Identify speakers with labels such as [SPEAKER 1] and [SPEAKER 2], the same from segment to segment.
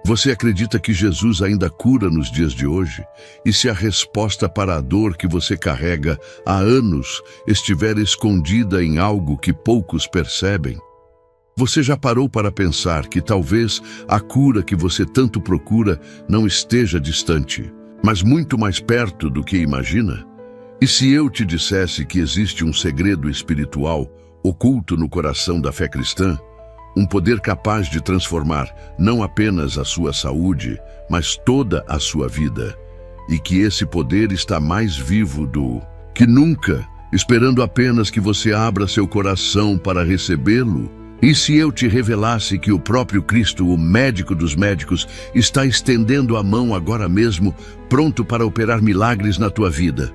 [SPEAKER 1] Você acredita que Jesus ainda cura nos dias de hoje? E se a resposta para a dor que você carrega há anos estiver escondida em algo que poucos percebem? Você já parou para pensar que talvez a cura que você tanto procura não esteja distante, mas muito mais perto do que imagina? E se eu te dissesse que existe um segredo espiritual oculto no coração da fé cristã, um poder capaz de transformar não apenas a sua saúde, mas toda a sua vida, e que esse poder está mais vivo do que nunca, esperando apenas que você abra seu coração para recebê-lo? E se eu te revelasse que o próprio Cristo, o médico dos médicos, está estendendo a mão agora mesmo, pronto para operar milagres na tua vida?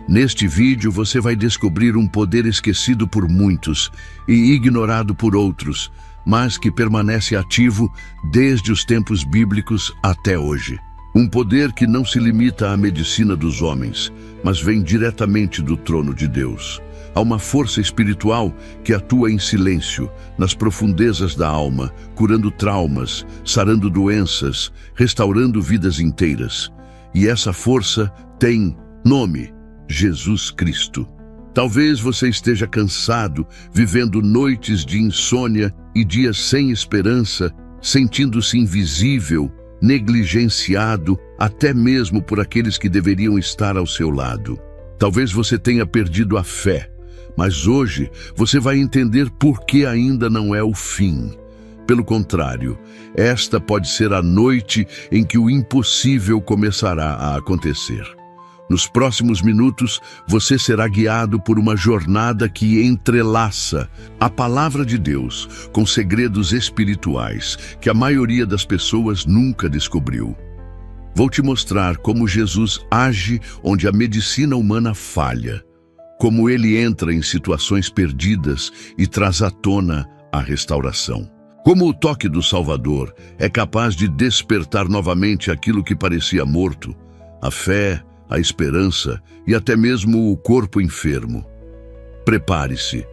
[SPEAKER 1] Neste vídeo você vai descobrir um poder esquecido por muitos e ignorado por outros, mas que permanece ativo desde os tempos bíblicos até hoje. Um poder que não se limita à medicina dos homens, mas vem diretamente do trono de Deus. Há uma força espiritual que atua em silêncio, nas profundezas da alma, curando traumas, sarando doenças, restaurando vidas inteiras. E essa força tem nome: Jesus Cristo. Talvez você esteja cansado, vivendo noites de insônia e dias sem esperança, sentindo-se invisível, negligenciado, até mesmo por aqueles que deveriam estar ao seu lado. Talvez você tenha perdido a fé, mas hoje você vai entender por que ainda não é o fim. Pelo contrário, esta pode ser a noite em que o impossível começará a acontecer. Nos próximos minutos, você será guiado por uma jornada que entrelaça a palavra de Deus com segredos espirituais que a maioria das pessoas nunca descobriu. Vou te mostrar como Jesus age onde a medicina humana falha, como ele entra em situações perdidas e traz à tona a restauração. Como o toque do Salvador é capaz de despertar novamente aquilo que parecia morto, a fé, a esperança e até mesmo o corpo enfermo. Prepare-se.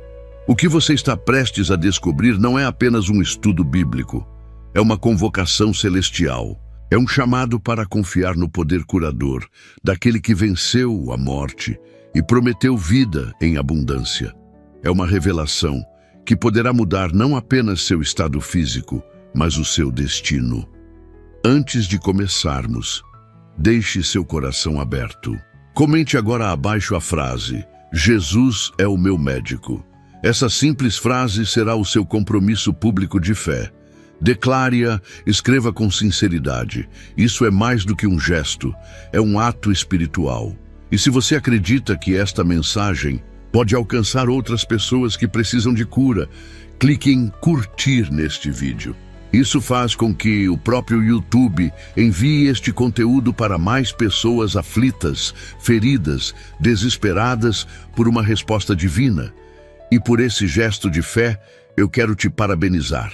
[SPEAKER 1] O que você está prestes a descobrir não é apenas um estudo bíblico, é uma convocação celestial. É um chamado para confiar no poder curador daquele que venceu a morte e prometeu vida em abundância. É uma revelação que poderá mudar não apenas seu estado físico, mas o seu destino. Antes de começarmos, deixe seu coração aberto. Comente agora abaixo a frase: Jesus é o meu médico. Essa simples frase será o seu compromisso público de fé. Declare-a, escreva com sinceridade. Isso é mais do que um gesto, é um ato espiritual. E se você acredita que esta mensagem pode alcançar outras pessoas que precisam de cura, clique em curtir neste vídeo. Isso faz com que o próprio YouTube envie este conteúdo para mais pessoas aflitas, feridas, desesperadas por uma resposta divina. E por esse gesto de fé, eu quero te parabenizar.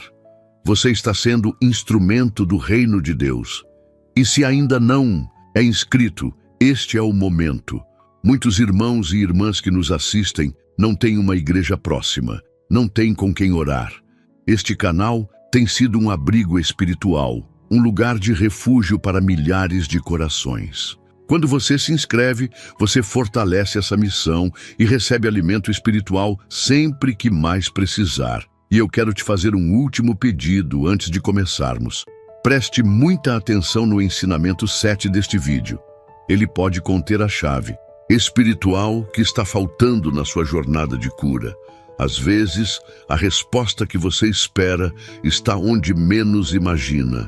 [SPEAKER 1] Você está sendo instrumento do reino de Deus. E se ainda não é inscrito, este é o momento. Muitos irmãos e irmãs que nos assistem não têm uma igreja próxima, não têm com quem orar. Este canal tem sido um abrigo espiritual, um lugar de refúgio para milhares de corações. Quando você se inscreve, você fortalece essa missão e recebe alimento espiritual sempre que mais precisar. E eu quero te fazer um último pedido antes de começarmos. Preste muita atenção no ensinamento 7 deste vídeo. Ele pode conter a chave espiritual que está faltando na sua jornada de cura. Às vezes, a resposta que você espera está onde menos imagina.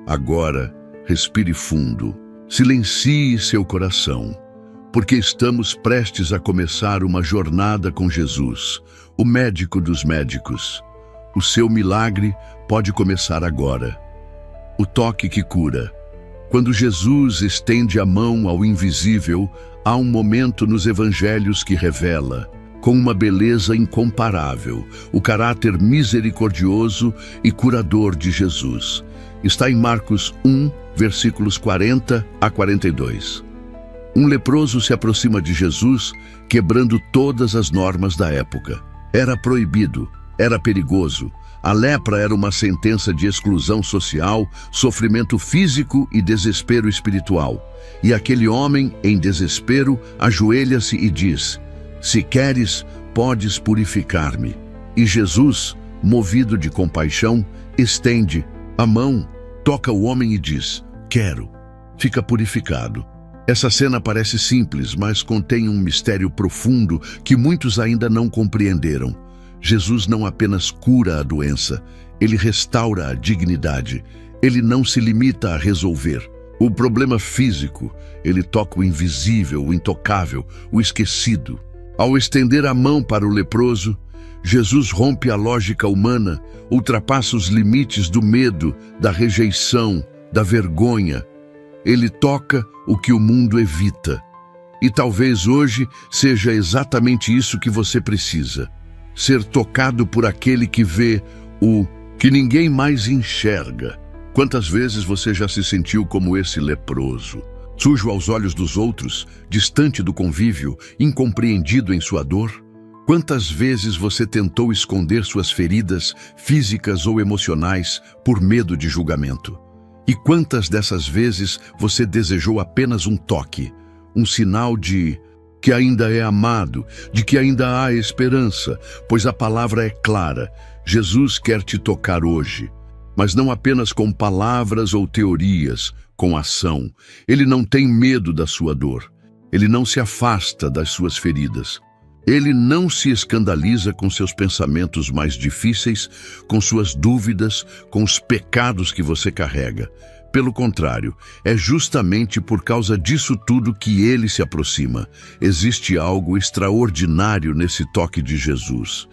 [SPEAKER 1] Agora, respire fundo. Silencie seu coração, porque estamos prestes a começar uma jornada com Jesus, o médico dos médicos. O seu milagre pode começar agora. O toque que cura. Quando Jesus estende a mão ao invisível, há um momento nos evangelhos que revela, com uma beleza incomparável, o caráter misericordioso e curador de Jesus. Está em Marcos 1, versículos 40 a 42. Um leproso se aproxima de Jesus, quebrando todas as normas da época. Era proibido, era perigoso. A lepra era uma sentença de exclusão social, sofrimento físico e desespero espiritual. E aquele homem, em desespero, ajoelha-se e diz: "Se queres, podes purificar-me." E Jesus, movido de compaixão, estende a mão, toca o homem e diz: "Quero." Fica purificado. Essa cena parece simples, mas contém um mistério profundo que muitos ainda não compreenderam. Jesus não apenas cura a doença, ele restaura a dignidade. Ele não se limita a resolver o problema físico, ele toca o invisível, o intocável, o esquecido. Ao estender a mão para o leproso, Jesus rompe a lógica humana, ultrapassa os limites do medo, da rejeição, da vergonha. Ele toca o que o mundo evita. E talvez hoje seja exatamente isso que você precisa. Ser tocado por aquele que vê o que ninguém mais enxerga. Quantas vezes você já se sentiu como esse leproso? Sujo aos olhos dos outros, distante do convívio, incompreendido em sua dor? Quantas vezes você tentou esconder suas feridas físicas ou emocionais por medo de julgamento? E quantas dessas vezes você desejou apenas um toque, um sinal de que ainda é amado, de que ainda há esperança, pois a palavra é clara. Jesus quer te tocar hoje, mas não apenas com palavras ou teorias, com ação. Ele não tem medo da sua dor. Ele não se afasta das suas feridas. Ele não se escandaliza com seus pensamentos mais difíceis, com suas dúvidas, com os pecados que você carrega. Pelo contrário, é justamente por causa disso tudo que ele se aproxima. Existe algo extraordinário nesse toque de Jesus.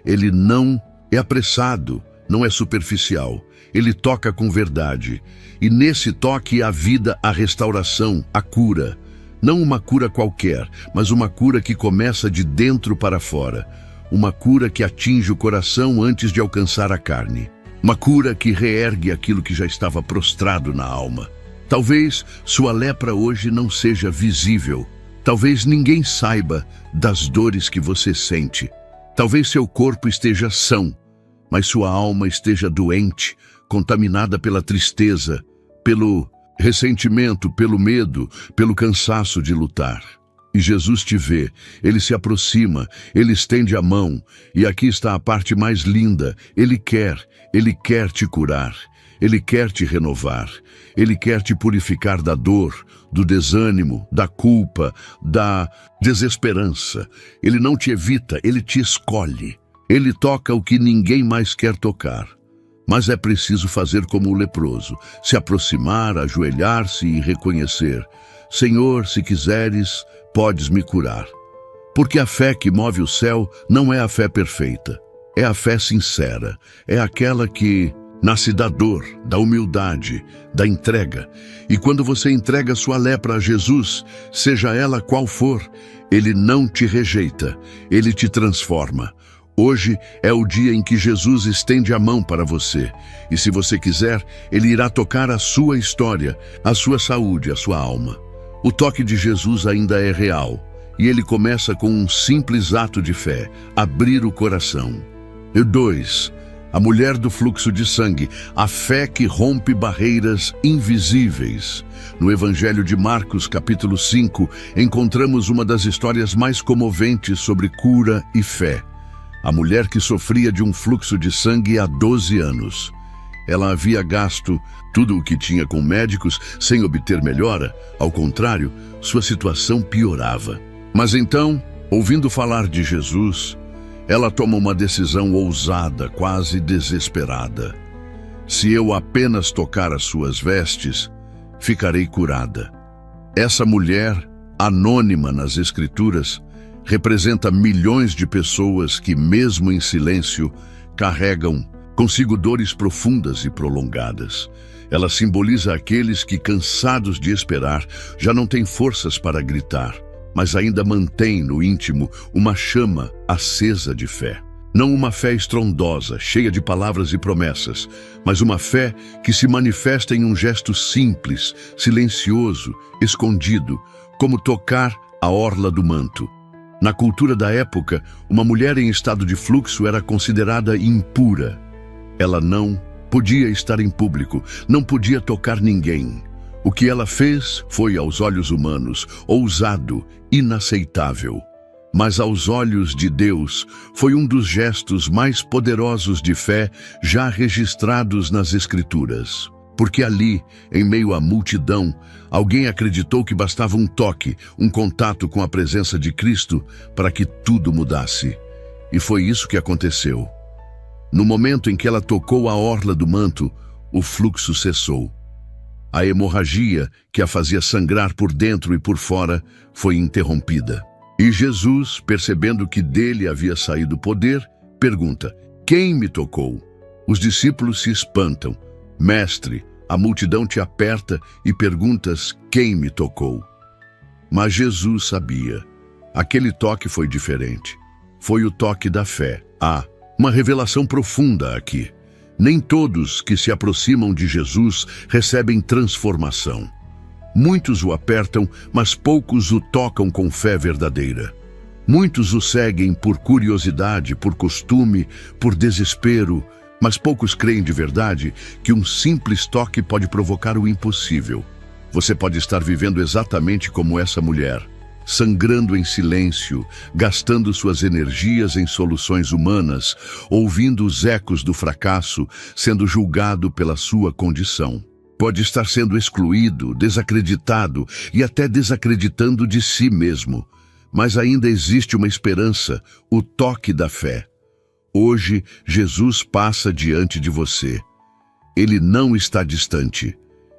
[SPEAKER 1] Ele não é apressado, não é superficial. Ele toca com verdade. E nesse toque há vida, a restauração, a cura. Não uma cura qualquer, mas uma cura que começa de dentro para fora. Uma cura que atinge o coração antes de alcançar a carne. Uma cura que reergue aquilo que já estava prostrado na alma. Talvez sua lepra hoje não seja visível. Talvez ninguém saiba das dores que você sente. Talvez seu corpo esteja são, mas sua alma esteja doente, contaminada pela tristeza, pelo ressentimento, pelo medo, pelo cansaço de lutar. E Jesus te vê, ele se aproxima, ele estende a mão, e aqui está a parte mais linda. Ele quer te curar, ele quer te renovar, ele quer te purificar da dor, do desânimo, da culpa, da desesperança. Ele não te evita, ele te escolhe. Ele toca o que ninguém mais quer tocar. Mas é preciso fazer como o leproso, se aproximar, ajoelhar-se e reconhecer: Senhor, se quiseres, podes me curar. Porque a fé que move o céu não é a fé perfeita, é a fé sincera, é aquela que nasce da dor, da humildade, da entrega. E quando você entrega sua lepra a Jesus, seja ela qual for, ele não te rejeita, ele te transforma. Hoje é o dia em que Jesus estende a mão para você. E se você quiser, ele irá tocar a sua história, a sua saúde, a sua alma. O toque de Jesus ainda é real. E ele começa com um simples ato de fé: abrir o coração. E 2. A mulher do fluxo de sangue, a fé que rompe barreiras invisíveis. No Evangelho de Marcos, capítulo 5, encontramos uma das histórias mais comoventes sobre cura e fé. A mulher que sofria de um fluxo de sangue há 12 anos. Ela havia gasto tudo o que tinha com médicos sem obter melhora. Ao contrário, sua situação piorava. Mas então, ouvindo falar de Jesus, ela toma uma decisão ousada, quase desesperada. Se eu apenas tocar as suas vestes, ficarei curada. Essa mulher, anônima nas Escrituras, representa milhões de pessoas que, mesmo em silêncio, carregam consigo dores profundas e prolongadas. Ela simboliza aqueles que, cansados de esperar, já não têm forças para gritar, mas ainda mantêm no íntimo uma chama acesa de fé. Não uma fé estrondosa, cheia de palavras e promessas, mas uma fé que se manifesta em um gesto simples, silencioso, escondido, como tocar a orla do manto. Na cultura da época, uma mulher em estado de fluxo era considerada impura. Ela não podia estar em público, não podia tocar ninguém. O que ela fez foi, aos olhos humanos, ousado, inaceitável. Mas aos olhos de Deus, foi um dos gestos mais poderosos de fé já registrados nas Escrituras. Porque ali, em meio à multidão, alguém acreditou que bastava um toque, um contato com a presença de Cristo para que tudo mudasse. E foi isso que aconteceu. No momento em que ela tocou a orla do manto, o fluxo cessou. A hemorragia, que a fazia sangrar por dentro e por fora, foi interrompida. E Jesus, percebendo que dele havia saído o poder, pergunta: quem me tocou? Os discípulos se espantam. Mestre, a multidão te aperta e perguntas quem me tocou. Mas Jesus sabia. Aquele toque foi diferente. Foi o toque da fé. Há uma revelação profunda aqui. Nem todos que se aproximam de Jesus recebem transformação. Muitos o apertam, mas poucos o tocam com fé verdadeira. Muitos o seguem por curiosidade, por costume, por desespero, mas poucos creem de verdade que um simples toque pode provocar o impossível. Você pode estar vivendo exatamente como essa mulher, sangrando em silêncio, gastando suas energias em soluções humanas, ouvindo os ecos do fracasso, sendo julgado pela sua condição. Pode estar sendo excluído, desacreditado e até desacreditando de si mesmo. Mas ainda existe uma esperança, o toque da fé. Hoje, Jesus passa diante de você. Ele não está distante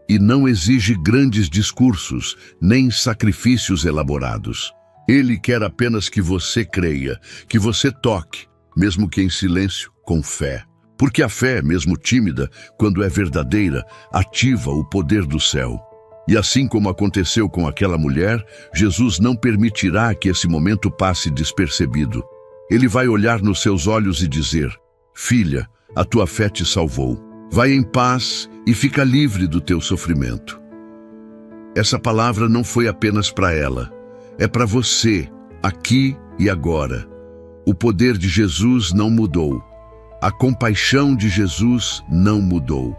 [SPEAKER 1] e não exige grandes discursos, nem sacrifícios elaborados. Ele quer apenas que você creia, que você toque, mesmo que em silêncio, com fé. Porque a fé, mesmo tímida, quando é verdadeira, ativa o poder do céu. E assim como aconteceu com aquela mulher, Jesus não permitirá que esse momento passe despercebido. Ele vai olhar nos seus olhos e dizer: filha, a tua fé te salvou. Vai em paz e fica livre do teu sofrimento. Essa palavra não foi apenas para ela, é para você, aqui e agora. O poder de Jesus não mudou. A compaixão de Jesus não mudou.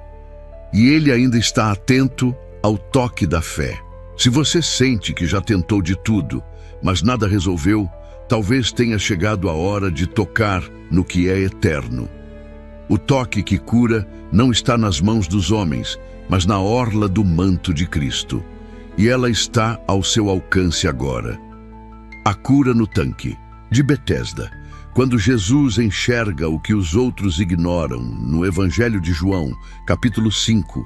[SPEAKER 1] E ele ainda está atento ao toque da fé. Se você sente que já tentou de tudo, mas nada resolveu, talvez tenha chegado a hora de tocar no que é eterno. O toque que cura não está nas mãos dos homens, mas na orla do manto de Cristo. E ela está ao seu alcance agora. A cura no tanque de Betesda. Quando Jesus enxerga o que os outros ignoram, no Evangelho de João, capítulo 5,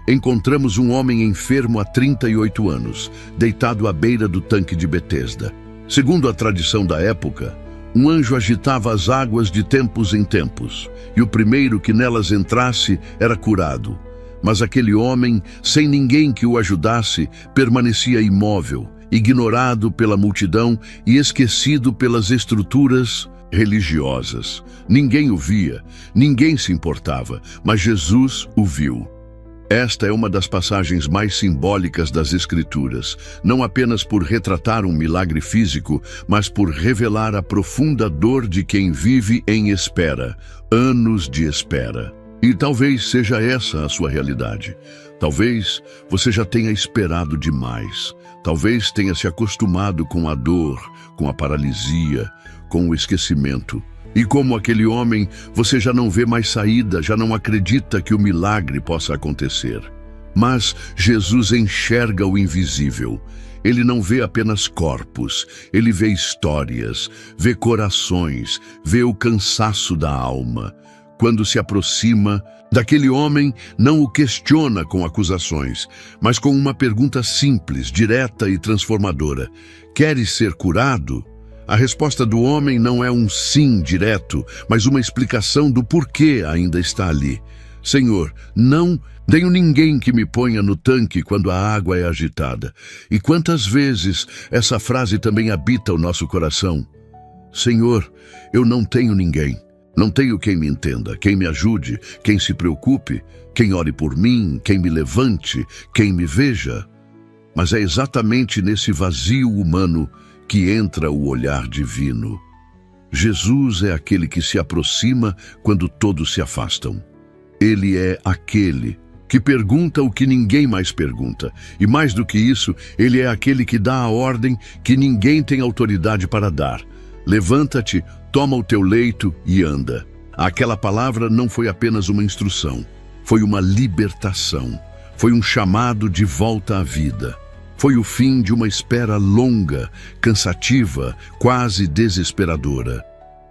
[SPEAKER 1] encontramos um homem enfermo há 38 anos, deitado à beira do tanque de Betesda. Segundo a tradição da época, um anjo agitava as águas de tempos em tempos, e o primeiro que nelas entrasse era curado. Mas aquele homem, sem ninguém que o ajudasse, permanecia imóvel, ignorado pela multidão e esquecido pelas estruturas religiosas. Ninguém o via, ninguém se importava, mas Jesus o viu. Esta é uma das passagens mais simbólicas das Escrituras, não apenas por retratar um milagre físico, mas por revelar a profunda dor de quem vive em espera, anos de espera. E talvez seja essa a sua realidade. Talvez você já tenha esperado demais. Talvez tenha se acostumado com a dor, com a paralisia, com o esquecimento. E como aquele homem, você já não vê mais saída, já não acredita que o milagre possa acontecer. Mas Jesus enxerga o invisível. Ele não vê apenas corpos, ele vê histórias, vê corações, vê o cansaço da alma. Quando se aproxima daquele homem, não o questiona com acusações, mas com uma pergunta simples, direta e transformadora: queres ser curado? A resposta do homem não é um sim direto, mas uma explicação do porquê ainda está ali. Senhor, não tenho ninguém que me ponha no tanque quando a água é agitada. E quantas vezes essa frase também habita o nosso coração? Senhor, eu não tenho ninguém. Não tenho quem me entenda, quem me ajude, quem se preocupe, quem ore por mim, quem me levante, quem me veja. Mas é exatamente nesse vazio humano que entra o olhar divino. Jesus é aquele que se aproxima quando todos se afastam. Ele é aquele que pergunta o que ninguém mais pergunta. E mais do que isso, ele é aquele que dá a ordem que ninguém tem autoridade para dar. Levanta-te, toma o teu leito e anda. Aquela palavra não foi apenas uma instrução, foi uma libertação. Foi um chamado de volta à vida. Foi o fim de uma espera longa, cansativa, quase desesperadora.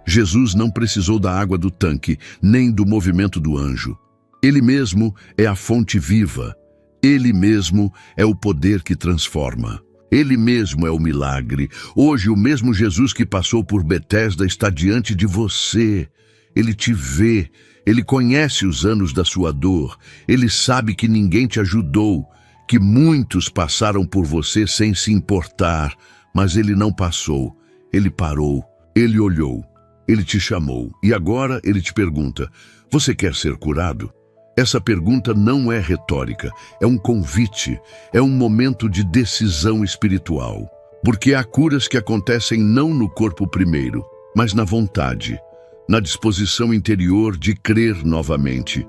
[SPEAKER 1] Jesus não precisou da água do tanque, nem do movimento do anjo. Ele mesmo é a fonte viva. Ele mesmo é o poder que transforma. Ele mesmo é o milagre. Hoje, o mesmo Jesus que passou por Betesda está diante de você. Ele te vê. Ele conhece os anos da sua dor. Ele sabe que ninguém te ajudou, que muitos passaram por você sem se importar, mas ele não passou. Ele parou. Ele olhou. Ele te chamou. E agora ele te pergunta: você quer ser curado? Essa pergunta não é retórica, é um convite, é um momento de decisão espiritual. Porque há curas que acontecem não no corpo primeiro, mas na vontade, na disposição interior de crer novamente,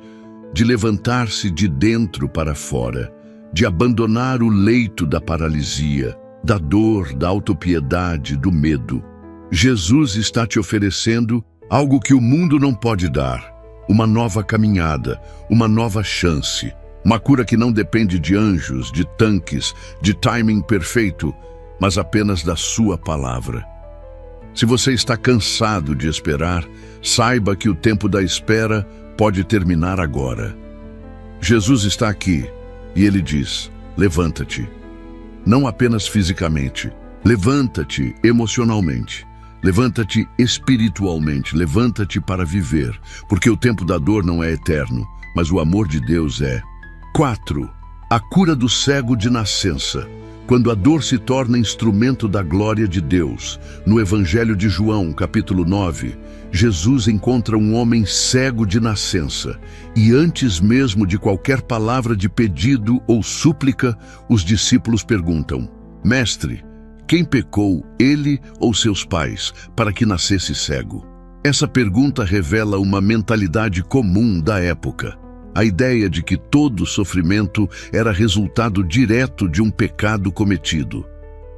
[SPEAKER 1] de levantar-se de dentro para fora, de abandonar o leito da paralisia, da dor, da autopiedade, do medo. Jesus está te oferecendo algo que o mundo não pode dar. Uma nova caminhada, uma nova chance, uma cura que não depende de anjos, de tanques, de timing perfeito, mas apenas da sua palavra. Se você está cansado de esperar, saiba que o tempo da espera pode terminar agora. Jesus está aqui e ele diz: levanta-te. Não apenas fisicamente, levanta-te emocionalmente. Levanta-te espiritualmente, levanta-te para viver, porque o tempo da dor não é eterno, mas o amor de Deus é. 4. A cura do cego de nascença. Quando a dor se torna instrumento da glória de Deus. No Evangelho de João, capítulo 9, Jesus encontra um homem cego de nascença, e antes mesmo de qualquer palavra de pedido ou súplica, os discípulos perguntam: Mestre, quem pecou, ele ou seus pais, para que nascesse cego? Essa pergunta revela uma mentalidade comum da época. A ideia de que todo sofrimento era resultado direto de um pecado cometido.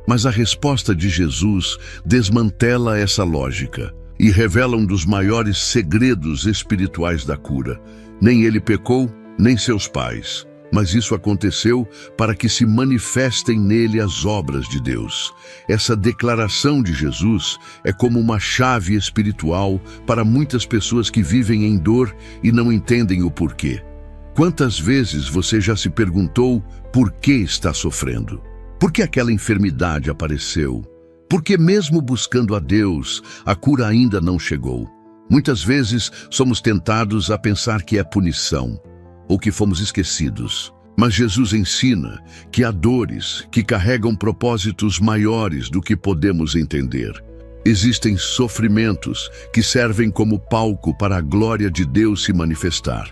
[SPEAKER 1] Mas a resposta de Jesus desmantela essa lógica e revela um dos maiores segredos espirituais da cura. Nem ele pecou, nem seus pais. Mas isso aconteceu para que se manifestem nele as obras de Deus. Essa declaração de Jesus é como uma chave espiritual para muitas pessoas que vivem em dor e não entendem o porquê. Quantas vezes você já se perguntou por que está sofrendo? Por que aquela enfermidade apareceu? Por que mesmo buscando a Deus, a cura ainda não chegou? Muitas vezes somos tentados a pensar que é punição, ou que fomos esquecidos. Mas Jesus ensina que há dores que carregam propósitos maiores do que podemos entender. Existem sofrimentos que servem como palco para a glória de Deus se manifestar.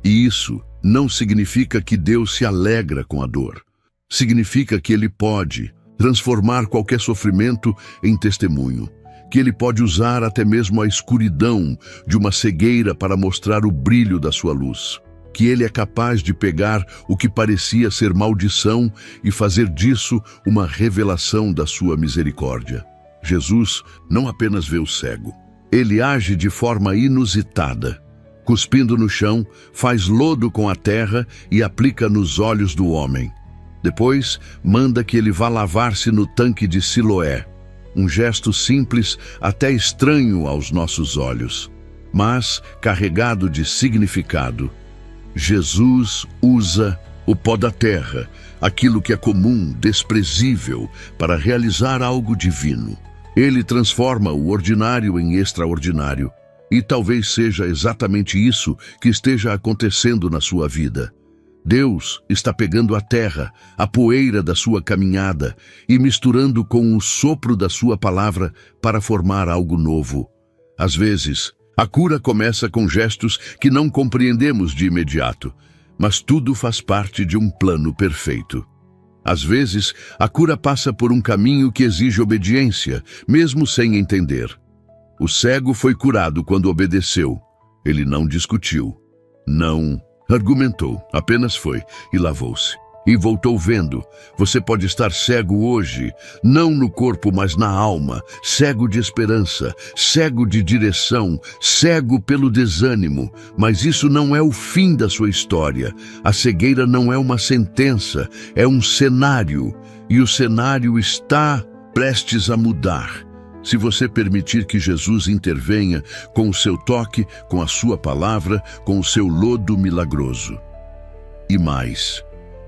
[SPEAKER 1] E isso não significa que Deus se alegra com a dor. Significa que Ele pode transformar qualquer sofrimento em testemunho. Que Ele pode usar até mesmo a escuridão de uma cegueira para mostrar o brilho da sua luz. Que Ele é capaz de pegar o que parecia ser maldição e fazer disso uma revelação da sua misericórdia. Jesus não apenas vê o cego, Ele age de forma inusitada. Cuspindo no chão, faz lodo com a terra e aplica nos olhos do homem. Depois, manda que ele vá lavar-se no tanque de Siloé. Um gesto simples, até estranho aos nossos olhos, mas carregado de significado. Jesus usa o pó da terra, aquilo que é comum, desprezível, para realizar algo divino. Ele transforma o ordinário em extraordinário. E talvez seja exatamente isso que esteja acontecendo na sua vida. Deus está pegando a terra, a poeira da sua caminhada, e misturando com o sopro da sua palavra para formar algo novo. Às vezes, a cura começa com gestos que não compreendemos de imediato, mas tudo faz parte de um plano perfeito. Às vezes, a cura passa por um caminho que exige obediência, mesmo sem entender. O cego foi curado quando obedeceu. Ele não discutiu. Não, argumentou, apenas foi e lavou-se. E voltou vendo. Você pode estar cego hoje, não no corpo, mas na alma, cego de esperança, cego de direção, cego pelo desânimo, mas isso não é o fim da sua história. A cegueira não é uma sentença, é um cenário, e o cenário está prestes a mudar. Se você permitir que Jesus intervenha com o seu toque, com a sua palavra, com o seu lodo milagroso. E mais,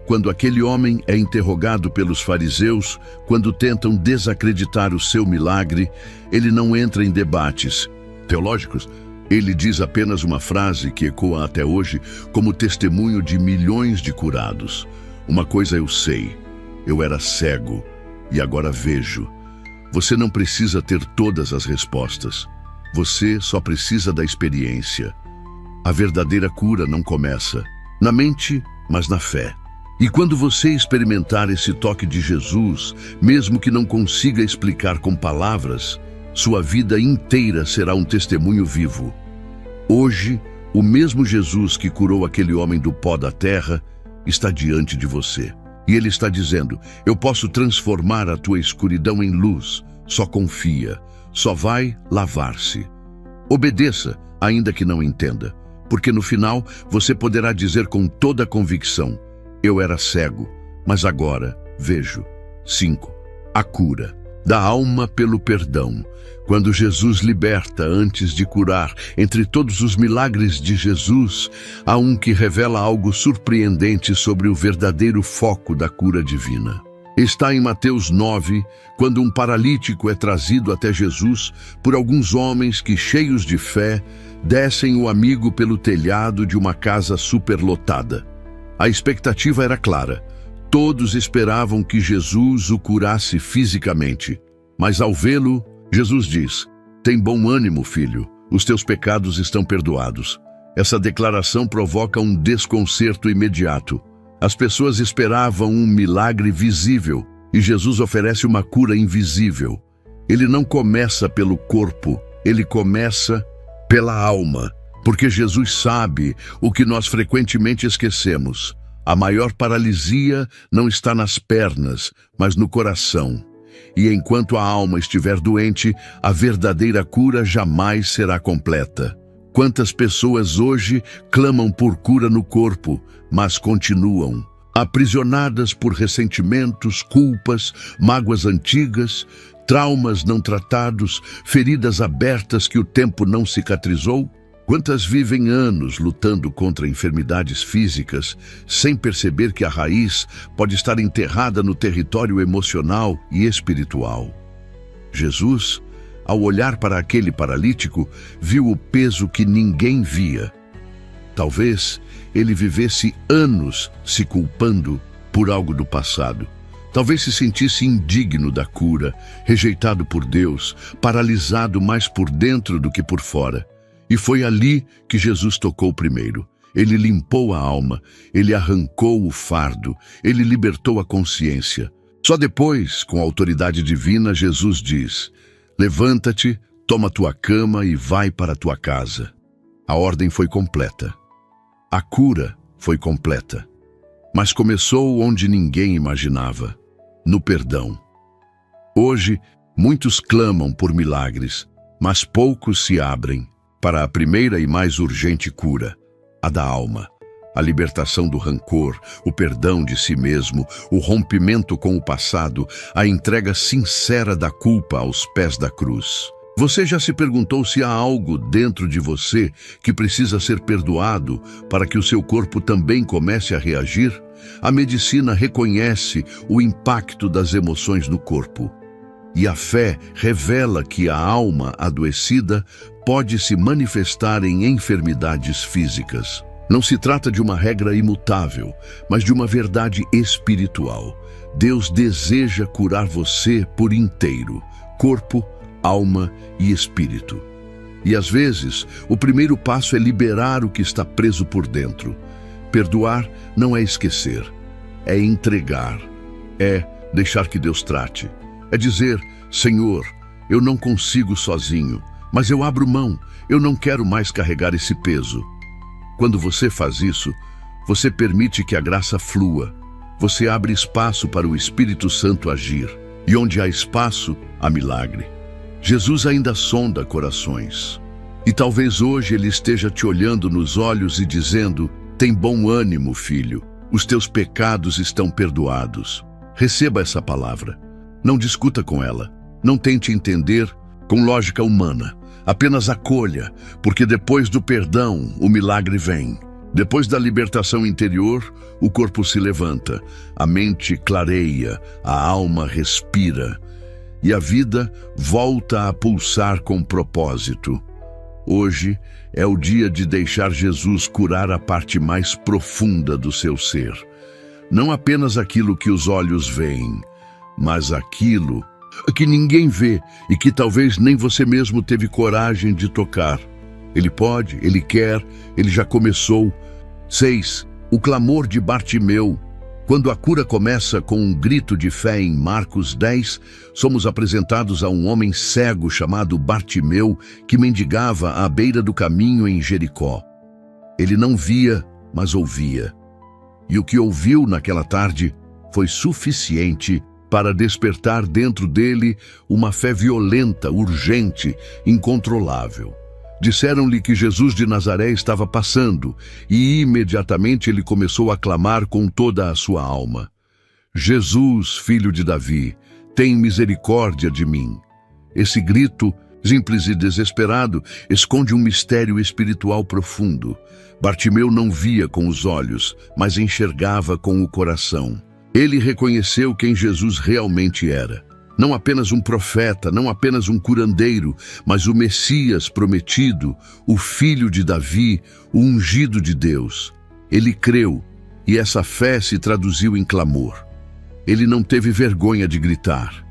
[SPEAKER 1] quando aquele homem é interrogado pelos fariseus, quando tentam desacreditar o seu milagre, ele não entra em debates teológicos. Ele diz apenas uma frase que ecoa até hoje como testemunho de milhões de curados. Uma coisa eu sei, eu era cego e agora vejo. Você não precisa ter todas as respostas. Você só precisa da experiência. A verdadeira cura não começa na mente, mas na fé. E quando você experimentar esse toque de Jesus, mesmo que não consiga explicar com palavras, sua vida inteira será um testemunho vivo. Hoje, o mesmo Jesus que curou aquele homem do pó da terra está diante de você. E ele está dizendo, eu posso transformar a tua escuridão em luz. Só confia, só vai lavar-se. Obedeça, ainda que não entenda, porque no final você poderá dizer com toda a convicção, eu era cego, mas agora vejo. 5. A cura da alma pelo perdão. Quando Jesus liberta antes de curar, entre todos os milagres de Jesus, há um que revela algo surpreendente sobre o verdadeiro foco da cura divina. Está em Mateus 9, quando um paralítico é trazido até Jesus por alguns homens que, cheios de fé, descem o amigo pelo telhado de uma casa superlotada. A expectativa era clara. Todos esperavam que Jesus o curasse fisicamente. Mas ao vê-lo, Jesus diz, tem bom ânimo, filho, os teus pecados estão perdoados. Essa declaração provoca um desconcerto imediato. As pessoas esperavam um milagre visível e Jesus oferece uma cura invisível. Ele não começa pelo corpo, ele começa pela alma. Porque Jesus sabe o que nós frequentemente esquecemos. A maior paralisia não está nas pernas, mas no coração. E enquanto a alma estiver doente, a verdadeira cura jamais será completa. Quantas pessoas hoje clamam por cura no corpo, mas continuam aprisionadas por ressentimentos, culpas, mágoas antigas, traumas não tratados, feridas abertas que o tempo não cicatrizou? Quantas vivem anos lutando contra enfermidades físicas, sem perceber que a raiz pode estar enterrada no território emocional e espiritual? Jesus, ao olhar para aquele paralítico, viu o peso que ninguém via. Talvez ele vivesse anos se culpando por algo do passado. Talvez se sentisse indigno da cura, rejeitado por Deus, paralisado mais por dentro do que por fora. E foi ali que Jesus tocou primeiro. Ele limpou a alma, ele arrancou o fardo, ele libertou a consciência. Só depois, com a autoridade divina, Jesus diz, levanta-te, toma tua cama e vai para tua casa. A ordem foi completa. A cura foi completa. Mas começou onde ninguém imaginava, no perdão. Hoje, muitos clamam por milagres, mas poucos se abrem para a primeira e mais urgente cura, a da alma, a libertação do rancor, o perdão de si mesmo, o rompimento com o passado, a entrega sincera da culpa aos pés da cruz. Você já se perguntou se há algo dentro de você que precisa ser perdoado para que o seu corpo também comece a reagir? A medicina reconhece o impacto das emoções no corpo. E a fé revela que a alma adoecida pode se manifestar em enfermidades físicas. Não se trata de uma regra imutável, mas de uma verdade espiritual. Deus deseja curar você por inteiro, corpo, alma e espírito. E às vezes, o primeiro passo é liberar o que está preso por dentro. Perdoar não é esquecer, é entregar, é deixar que Deus trate. É dizer, Senhor, eu não consigo sozinho, mas eu abro mão, eu não quero mais carregar esse peso. Quando você faz isso, você permite que a graça flua. Você abre espaço para o Espírito Santo agir. E onde há espaço, há milagre. Jesus ainda sonda corações. E talvez hoje Ele esteja te olhando nos olhos e dizendo: tem bom ânimo, filho. Os teus pecados estão perdoados. Receba essa palavra. Não discuta com ela. Não tente entender com lógica humana. Apenas acolha, porque depois do perdão, o milagre vem. Depois da libertação interior, o corpo se levanta, a mente clareia, a alma respira e a vida volta a pulsar com propósito. Hoje é o dia de deixar Jesus curar a parte mais profunda do seu ser. Não apenas aquilo que os olhos veem, mas aquilo que ninguém vê e que talvez nem você mesmo teve coragem de tocar. Ele pode, Ele quer, Ele já começou. 6. O clamor de Bartimeu. Quando a cura começa com um grito de fé em Marcos 10, somos apresentados a um homem cego chamado Bartimeu que mendigava à beira do caminho em Jericó. Ele não via, mas ouvia. E o que ouviu naquela tarde foi suficiente para despertar dentro dele uma fé violenta, urgente, incontrolável. Disseram-lhe que Jesus de Nazaré estava passando, e imediatamente ele começou a clamar com toda a sua alma: Jesus, filho de Davi, tem misericórdia de mim. Esse grito, simples e desesperado, esconde um mistério espiritual profundo. Bartimeu não via com os olhos, mas enxergava com o coração. Ele reconheceu quem Jesus realmente era. Não apenas um profeta, não apenas um curandeiro, mas o Messias prometido, o filho de Davi, o ungido de Deus. Ele creu, e essa fé se traduziu em clamor. Ele não teve vergonha de gritar.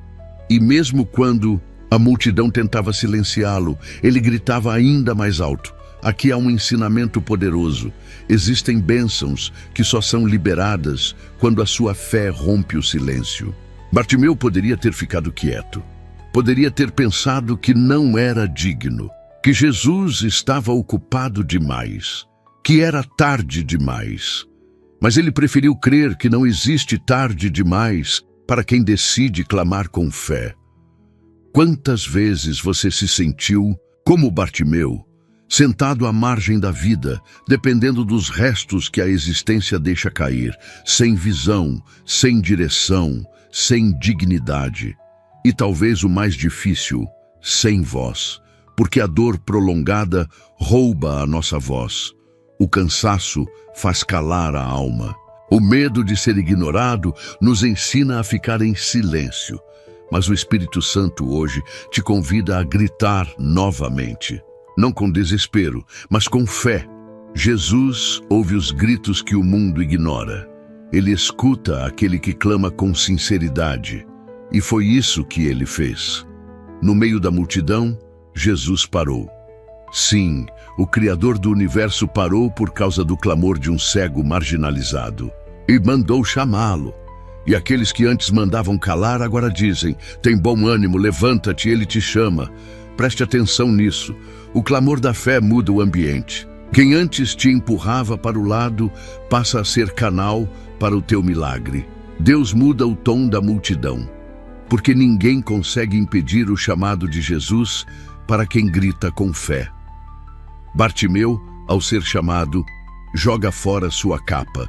[SPEAKER 1] E mesmo quando a multidão tentava silenciá-lo, ele gritava ainda mais alto. Aqui há um ensinamento poderoso. Existem bênçãos que só são liberadas quando a sua fé rompe o silêncio. Bartimeu poderia ter ficado quieto. Poderia ter pensado que não era digno, que Jesus estava ocupado demais, que era tarde demais. Mas ele preferiu crer que não existe tarde demais para quem decide clamar com fé. Quantas vezes você se sentiu como Bartimeu, sentado à margem da vida, dependendo dos restos que a existência deixa cair, sem visão, sem direção, sem dignidade, e talvez o mais difícil, sem voz, porque a dor prolongada rouba a nossa voz. O cansaço faz calar a alma. O medo de ser ignorado nos ensina a ficar em silêncio. Mas o Espírito Santo hoje te convida a gritar novamente. Não com desespero, mas com fé. Jesus ouve os gritos que o mundo ignora. Ele escuta aquele que clama com sinceridade. E foi isso que ele fez. No meio da multidão, Jesus parou. Sim, o Criador do universo parou por causa do clamor de um cego marginalizado. E mandou chamá-lo. E aqueles que antes mandavam calar agora dizem: tem bom ânimo, levanta-te, ele te chama. Preste atenção nisso. O clamor da fé muda o ambiente. Quem antes te empurrava para o lado passa a ser canal para o teu milagre. Deus muda o tom da multidão, porque ninguém consegue impedir o chamado de Jesus para quem grita com fé. Bartimeu, ao ser chamado, joga fora sua capa.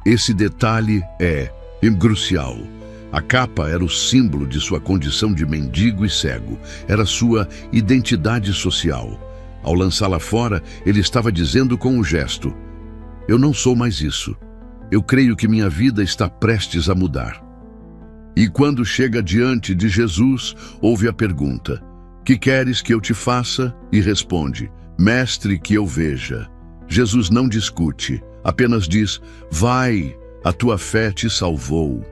[SPEAKER 1] Esse detalhe é crucial. A capa era o símbolo de sua condição de mendigo e cego, era sua identidade social. Ao lançá-la fora, ele estava dizendo com um gesto: eu não sou mais isso. Eu creio que minha vida está prestes a mudar. E quando chega diante de Jesus, ouve a pergunta: que queres que eu te faça? E responde: mestre, que eu veja. Jesus não discute, apenas diz: vai, a tua fé te salvou.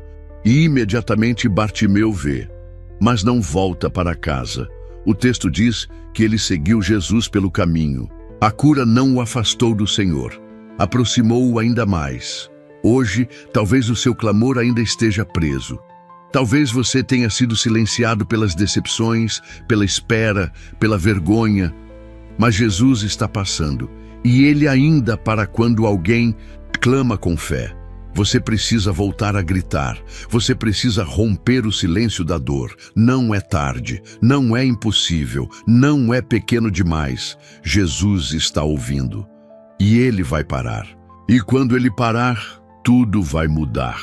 [SPEAKER 1] E imediatamente Bartimeu vê, mas não volta para casa. O texto diz que ele seguiu Jesus pelo caminho. A cura não o afastou do Senhor, aproximou-o ainda mais. Hoje, talvez o seu clamor ainda esteja preso. Talvez você tenha sido silenciado pelas decepções, pela espera, pela vergonha. Mas Jesus está passando, E ele ainda para quando alguém clama com fé. Você precisa voltar a gritar. Você precisa romper o silêncio da dor. Não é tarde. Não é impossível. Não é pequeno demais. Jesus está ouvindo. E ele vai parar. E quando ele parar, tudo vai mudar.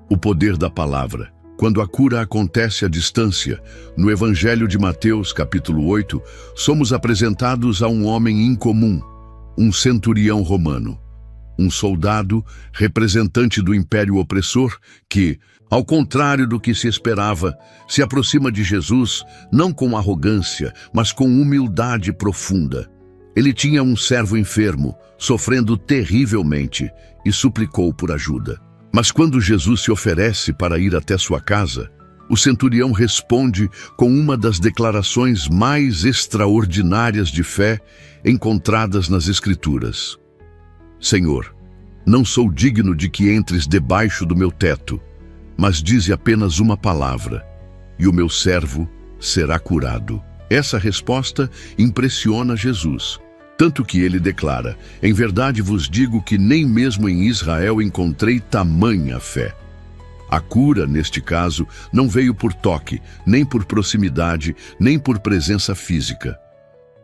[SPEAKER 1] O poder da palavra. Quando a cura acontece à distância, no Evangelho de Mateus, capítulo 8, somos apresentados a um homem incomum, um centurião romano. Um soldado, representante do império opressor, que, ao contrário do que se esperava, se aproxima de Jesus não com arrogância, mas com humildade profunda. Ele tinha um servo enfermo, sofrendo terrivelmente, e suplicou por ajuda. Mas quando Jesus se oferece para ir até sua casa, o centurião responde com uma das declarações mais extraordinárias de fé encontradas nas Escrituras. Senhor, não sou digno de que entres debaixo do meu teto, mas dize apenas uma palavra, e o meu servo será curado. Essa resposta impressiona Jesus, tanto que ele declara: em verdade vos digo que nem mesmo em Israel encontrei tamanha fé. A cura, neste caso, não veio por toque, nem por proximidade, nem por presença física.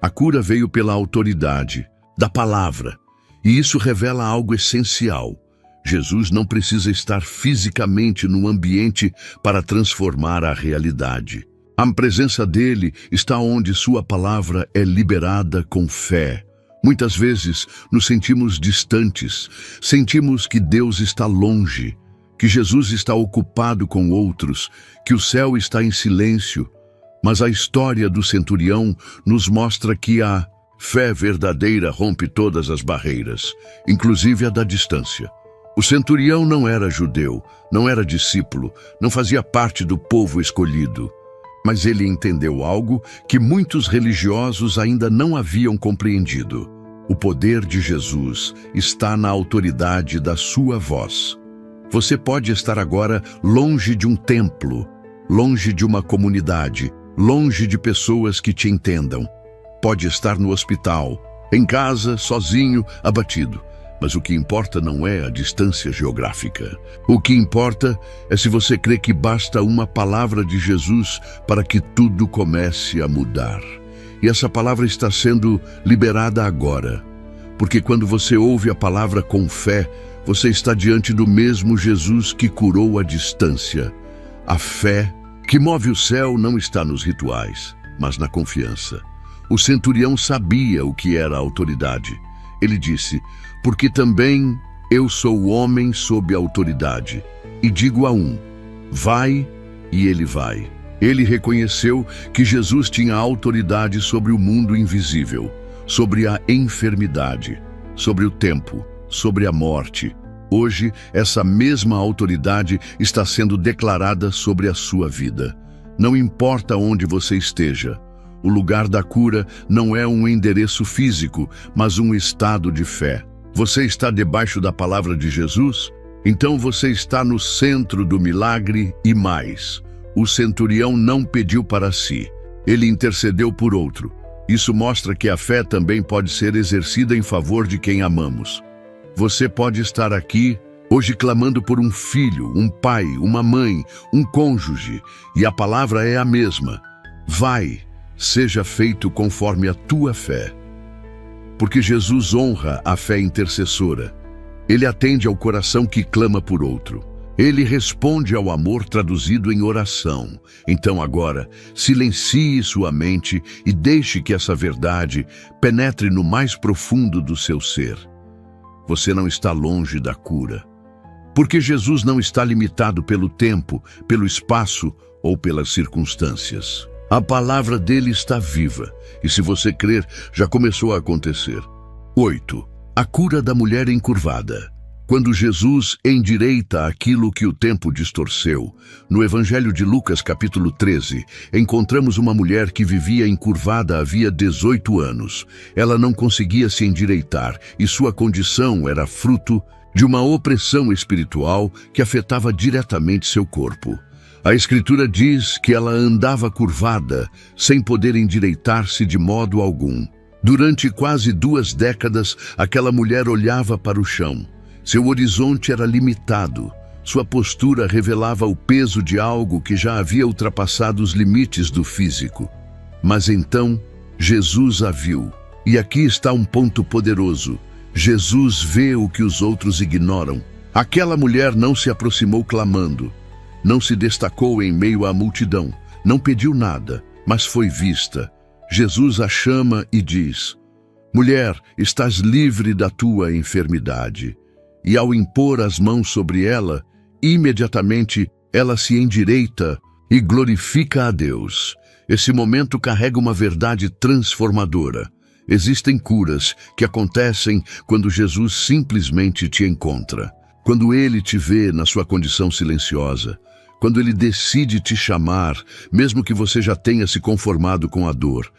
[SPEAKER 1] A cura veio pela autoridade da palavra. E isso revela algo essencial. Jesus não precisa estar fisicamente no ambiente para transformar a realidade. A presença dele está onde sua palavra é liberada com fé. Muitas vezes nos sentimos distantes, sentimos que Deus está longe, que Jesus está ocupado com outros, que o céu está em silêncio. Mas a história do centurião nos mostra que a fé verdadeira rompe todas as barreiras, inclusive a da distância. O centurião não era judeu, não era discípulo, não fazia parte do povo escolhido. Mas ele entendeu algo que muitos religiosos ainda não haviam compreendido. O poder de Jesus está na autoridade da sua voz. Você pode estar agora longe de um templo, longe de uma comunidade, longe de pessoas que te entendam. Pode estar no hospital, em casa, sozinho, abatido. Mas o que importa não é a distância geográfica. O que importa é se você crê que basta uma palavra de Jesus para que tudo comece a mudar. E essa palavra está sendo liberada agora. Porque quando você ouve a palavra com fé, você está diante do mesmo Jesus que curou a distância. A fé que move o céu não está nos rituais, mas na confiança. O centurião sabia o que era a autoridade. Ele disse: porque também eu sou homem sob autoridade, e digo a um: vai, e ele vai. Ele reconheceu que Jesus tinha autoridade sobre o mundo invisível, sobre a enfermidade, sobre o tempo, sobre a morte. Hoje, essa mesma autoridade está sendo declarada sobre a sua vida. Não importa onde você esteja, o lugar da cura não é um endereço físico, mas um estado de fé. Você está debaixo da palavra de Jesus? Então você está no centro do milagre e mais. O centurião não pediu para si, ele intercedeu por outro. Isso mostra que a fé também pode ser exercida em favor de quem amamos. Você pode estar aqui hoje clamando por um filho, um pai, uma mãe, um cônjuge, e a palavra é a mesma. Vai, seja feito conforme a tua fé. Porque Jesus honra a fé intercessora. Ele atende ao coração que clama por outro. Ele responde ao amor traduzido em oração. Então agora, silencie sua mente e deixe que essa verdade penetre no mais profundo do seu ser. Você não está longe da cura. Porque Jesus não está limitado pelo tempo, pelo espaço ou pelas circunstâncias. A palavra dele está viva, e se você crer, já começou a acontecer. 8. A cura da mulher encurvada. Quando Jesus endireita aquilo que o tempo distorceu, no Evangelho de Lucas, capítulo 13, encontramos uma mulher que vivia encurvada havia 18 anos. Ela não conseguia se endireitar, e sua condição era fruto de uma opressão espiritual que afetava diretamente seu corpo. A Escritura diz que ela andava curvada, sem poder endireitar-se de modo algum. Durante quase 2 décadas, aquela mulher olhava para o chão. Seu horizonte era limitado. Sua postura revelava o peso de algo que já havia ultrapassado os limites do físico. Mas então, Jesus a viu. E aqui está um ponto poderoso. Jesus vê o que os outros ignoram. Aquela mulher não se aproximou clamando. Não se destacou em meio à multidão. Não pediu nada, mas foi vista. Jesus a chama e diz: mulher, estás livre da tua enfermidade. E ao impor as mãos sobre ela, imediatamente ela se endireita e glorifica a Deus. Esse momento carrega uma verdade transformadora. Existem curas que acontecem quando Jesus simplesmente te encontra. Quando Ele te vê na sua condição silenciosa. Quando Ele decide te chamar, mesmo que você já tenha se conformado com a dor.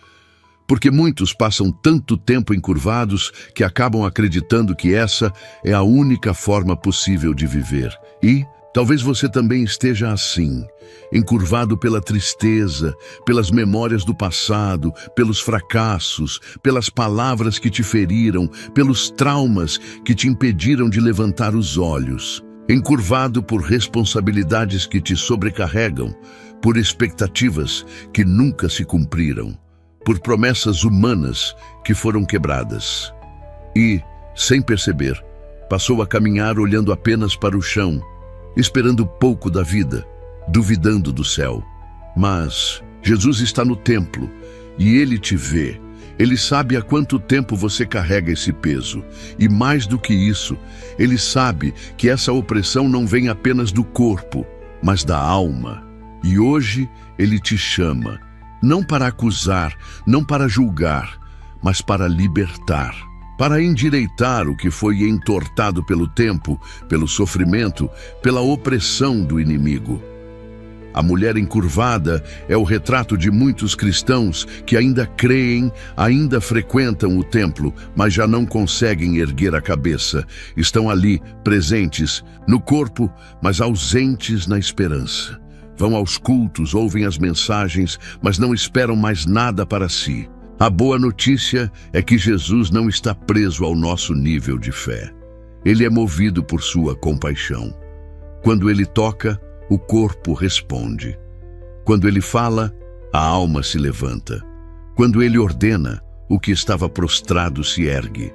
[SPEAKER 1] Porque muitos passam tanto tempo encurvados que acabam acreditando que essa é a única forma possível de viver. E talvez você também esteja assim, encurvado pela tristeza, pelas memórias do passado, pelos fracassos, pelas palavras que te feriram, pelos traumas que te impediram de levantar os olhos. Encurvado por responsabilidades que te sobrecarregam, por expectativas que nunca se cumpriram, por promessas humanas que foram quebradas. E, sem perceber, passou a caminhar olhando apenas para o chão, esperando pouco da vida, duvidando do céu. Mas Jesus está no templo e Ele te vê. Ele sabe há quanto tempo você carrega esse peso. E mais do que isso, Ele sabe que essa opressão não vem apenas do corpo, mas da alma. E hoje Ele te chama, não para acusar, não para julgar, mas para libertar, para endireitar o que foi entortado pelo tempo, pelo sofrimento, pela opressão do inimigo. A mulher encurvada é o retrato de muitos cristãos que ainda creem, ainda frequentam o templo, mas já não conseguem erguer a cabeça. Estão ali, presentes, no corpo, mas ausentes na esperança. Vão aos cultos, ouvem as mensagens, mas não esperam mais nada para si. A boa notícia é que Jesus não está preso ao nosso nível de fé. Ele é movido por sua compaixão. Quando Ele toca, o corpo responde. Quando Ele fala, a alma se levanta. Quando Ele ordena, o que estava prostrado se ergue.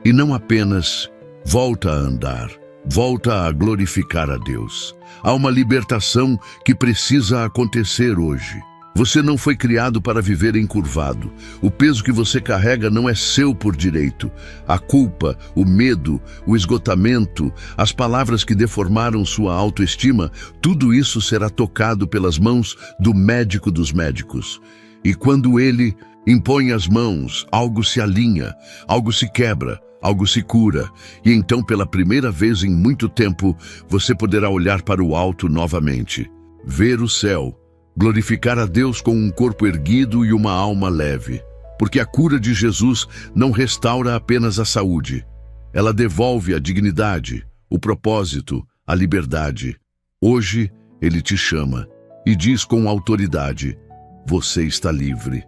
[SPEAKER 1] E não apenas volta a andar, volta a glorificar a Deus. Há uma libertação que precisa acontecer hoje. Você não foi criado para viver encurvado. O peso que você carrega não é seu por direito. A culpa, o medo, o esgotamento, as palavras que deformaram sua autoestima, tudo isso será tocado pelas mãos do médico dos médicos. E quando Ele impõe as mãos, algo se alinha, algo se quebra, algo se cura. E então, pela primeira vez em muito tempo, você poderá olhar para o alto novamente, ver o céu, glorificar a Deus com um corpo erguido e uma alma leve. Porque a cura de Jesus não restaura apenas a saúde. Ela devolve a dignidade, o propósito, a liberdade. Hoje, Ele te chama e diz com autoridade: você está livre.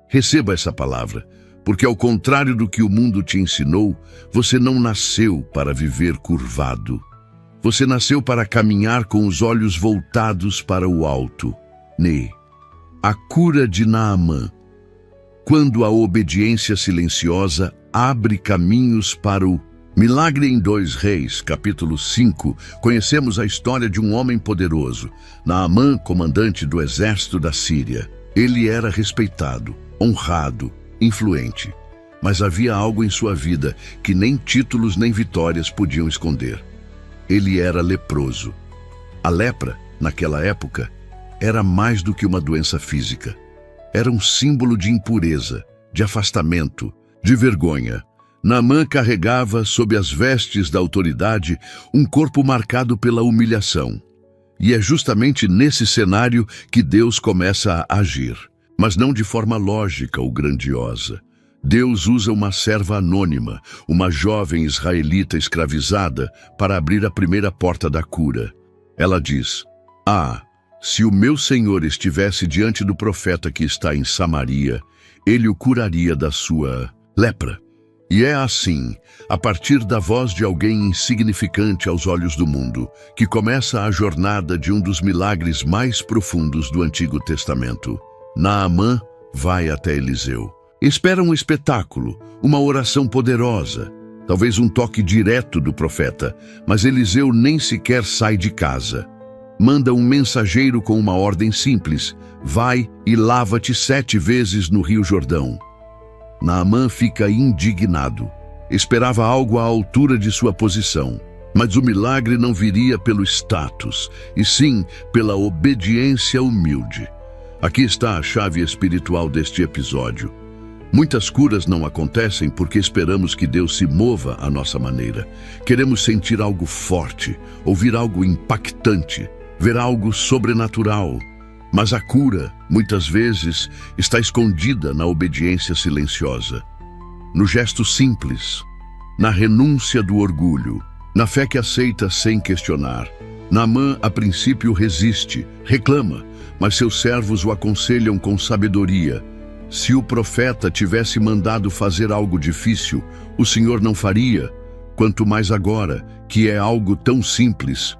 [SPEAKER 1] Receba essa palavra, porque ao contrário do que o mundo te ensinou, você não nasceu para viver curvado. Você nasceu para caminhar com os olhos voltados para o alto. A cura de Naamã. Quando a obediência silenciosa abre caminhos para o milagre. Em 2 Reis, capítulo 5, conhecemos a história de um homem poderoso, Naamã, comandante do exército da Síria. Ele era respeitado, honrado, influente, mas havia algo em sua vida que nem títulos nem vitórias podiam esconder. Ele era leproso. A lepra, naquela época, era mais do que uma doença física. Era um símbolo de impureza, de afastamento, de vergonha. Naamã carregava, sob as vestes da autoridade, um corpo marcado pela humilhação. E é justamente nesse cenário que Deus começa a agir, mas não de forma lógica ou grandiosa. Deus usa uma serva anônima, uma jovem israelita escravizada, para abrir a primeira porta da cura. Ela diz: Se o meu senhor estivesse diante do profeta que está em Samaria, ele o curaria da sua lepra. E é assim, a partir da voz de alguém insignificante aos olhos do mundo, que começa a jornada de um dos milagres mais profundos do Antigo Testamento. Naamã vai até Eliseu. Espera um espetáculo, uma oração poderosa, talvez um toque direto do profeta, mas Eliseu nem sequer sai de casa. Manda um mensageiro com uma ordem simples: vai e lava-te 7 vezes no Rio Jordão. Naamã fica indignado. Esperava algo à altura de sua posição. Mas o milagre não viria pelo status, e sim pela obediência humilde. Aqui está a chave espiritual deste episódio. Muitas curas não acontecem porque esperamos que Deus se mova à nossa maneira. Queremos sentir algo forte, ouvir algo impactante, ver algo sobrenatural. Mas a cura, muitas vezes, está escondida na obediência silenciosa, no gesto simples, na renúncia do orgulho, na fé que aceita sem questionar. Naamã, a princípio, resiste, reclama, mas seus servos o aconselham com sabedoria. Se o profeta tivesse mandado fazer algo difícil, o Senhor não faria, quanto mais agora, que é algo tão simples.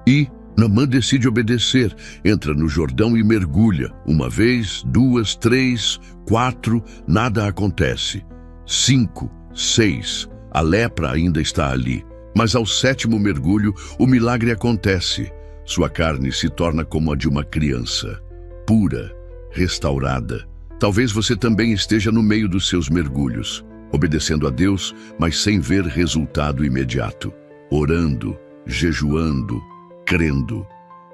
[SPEAKER 1] E Naamã decide obedecer, entra no Jordão e mergulha. 1 vez, 2, 3, 4, nada acontece. 5, 6, a lepra ainda está ali. Mas ao 7º mergulho, o milagre acontece. Sua carne se torna como a de uma criança, pura, restaurada. Talvez você também esteja no meio dos seus mergulhos, obedecendo a Deus, mas sem ver resultado imediato. Orando, jejuando, crendo.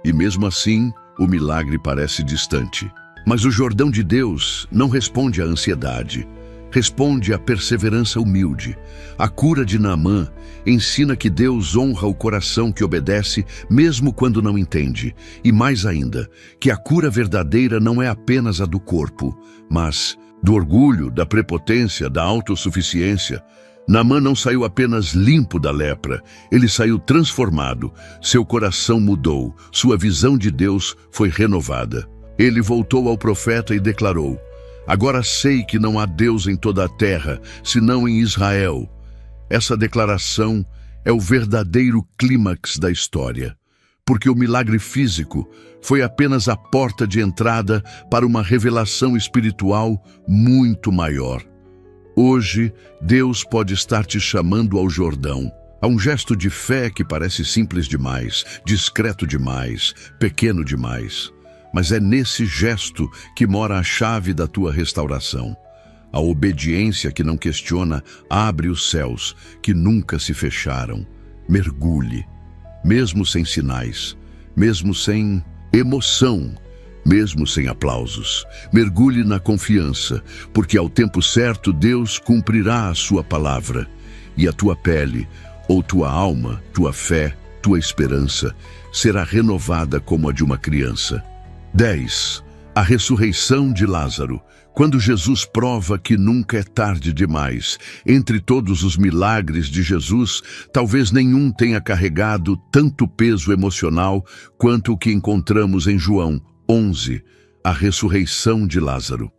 [SPEAKER 1] E mesmo assim, o milagre parece distante. Mas o Jordão de Deus não responde à ansiedade. Responde à perseverança humilde. A cura de Naamã ensina que Deus honra o coração que obedece, mesmo quando não entende. E mais ainda, que a cura verdadeira não é apenas a do corpo, mas do orgulho, da prepotência, da autossuficiência. Naamã não saiu apenas limpo da lepra, ele saiu transformado. Seu coração mudou, sua visão de Deus foi renovada. Ele voltou ao profeta e declarou: agora sei que não há Deus em toda a terra, senão em Israel. Essa declaração é o verdadeiro clímax da história, porque o milagre físico foi apenas a porta de entrada para uma revelação espiritual muito maior. Hoje, Deus pode estar te chamando ao Jordão, a um gesto de fé que parece simples demais, discreto demais, pequeno demais. Mas é nesse gesto que mora a chave da tua restauração. A obediência que não questiona abre os céus, que nunca se fecharam. Mergulhe, mesmo sem sinais, mesmo sem emoção, mesmo sem aplausos. Mergulhe na confiança, porque ao tempo certo Deus cumprirá a sua palavra. E a tua pele, ou tua alma, tua fé, tua esperança, será renovada como a de uma criança. 10. A ressurreição de Lázaro. Quando Jesus prova que nunca é tarde demais, entre todos os milagres de Jesus, talvez nenhum tenha carregado tanto peso emocional quanto o que encontramos em João 11, a ressurreição de Lázaro.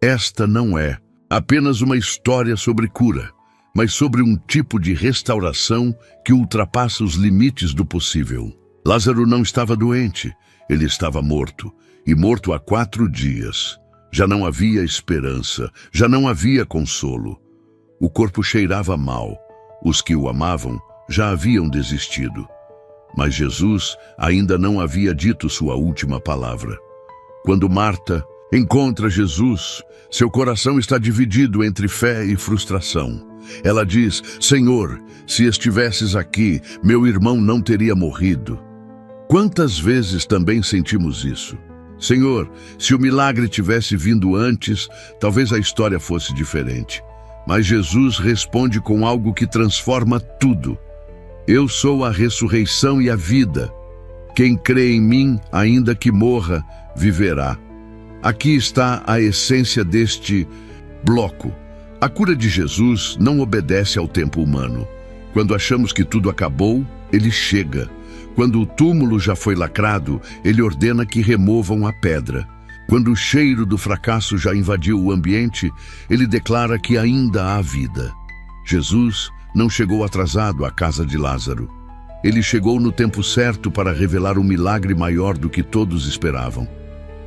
[SPEAKER 1] Esta não é apenas uma história sobre cura, mas sobre um tipo de restauração que ultrapassa os limites do possível. Lázaro não estava doente, ele estava morto, e morto há 4 dias. Já não havia esperança, já não havia consolo. O corpo cheirava mal, os que o amavam já haviam desistido. Mas Jesus ainda não havia dito sua última palavra. Quando Marta encontra Jesus, seu coração está dividido entre fé e frustração. Ela diz: Senhor, se estivesses aqui, meu irmão não teria morrido. Quantas vezes também sentimos isso? Senhor, se o milagre tivesse vindo antes, talvez a história fosse diferente. Mas Jesus responde com algo que transforma tudo. Eu sou a ressurreição e a vida. Quem crê em mim, ainda que morra, viverá. Aqui está a essência deste bloco. A cura de Jesus não obedece ao tempo humano. Quando achamos que tudo acabou, ele chega. Quando o túmulo já foi lacrado, ele ordena que removam a pedra. Quando o cheiro do fracasso já invadiu o ambiente, ele declara que ainda há vida. Jesus não chegou atrasado à casa de Lázaro. Ele chegou no tempo certo para revelar um milagre maior do que todos esperavam.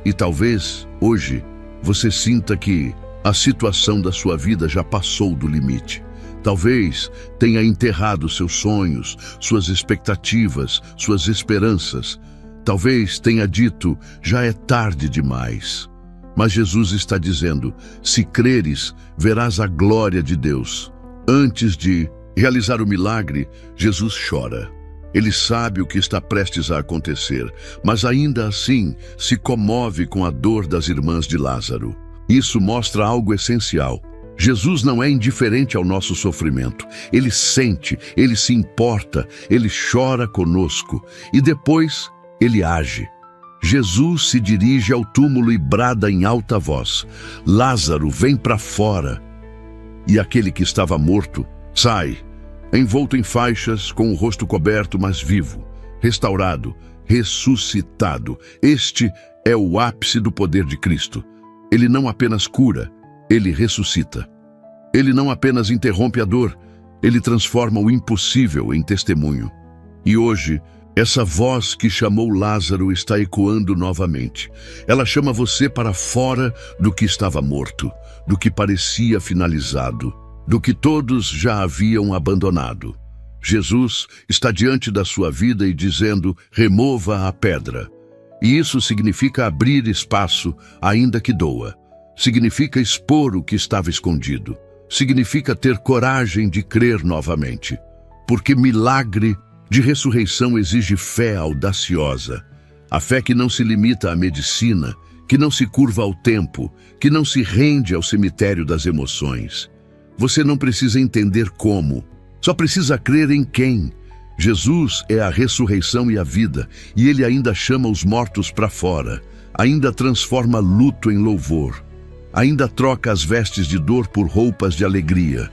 [SPEAKER 1] E talvez, hoje, você sinta que a situação da sua vida já passou do limite. Talvez tenha enterrado seus sonhos, suas expectativas, suas esperanças. Talvez tenha dito, já é tarde demais. Mas Jesus está dizendo, se creres, verás a glória de Deus. Antes de realizar o milagre, Jesus chora. Ele sabe o que está prestes a acontecer, mas ainda assim se comove com a dor das irmãs de Lázaro. Isso mostra algo essencial. Jesus não é indiferente ao nosso sofrimento. Ele sente, ele se importa, ele chora conosco e depois ele age. Jesus se dirige ao túmulo e brada em alta voz: Lázaro, vem para fora. E aquele que estava morto sai, envolto em faixas, com o rosto coberto, mas vivo, restaurado, ressuscitado. Este é o ápice do poder de Cristo. Ele não apenas cura, ele ressuscita. Ele não apenas interrompe a dor, ele transforma o impossível em testemunho. E hoje, essa voz que chamou Lázaro está ecoando novamente. Ela chama você para fora do que estava morto, do que parecia finalizado, do que todos já haviam abandonado. Jesus está diante da sua vida e dizendo, remova a pedra. E isso significa abrir espaço, ainda que doa. Significa expor o que estava escondido. Significa ter coragem de crer novamente. Porque milagre de ressurreição exige fé audaciosa. A fé que não se limita à medicina, que não se curva ao tempo, que não se rende ao cemitério das emoções. Você não precisa entender como, só precisa crer em quem. Jesus é a ressurreição e a vida, e ele ainda chama os mortos para fora, ainda transforma luto em louvor, ainda troca as vestes de dor por roupas de alegria.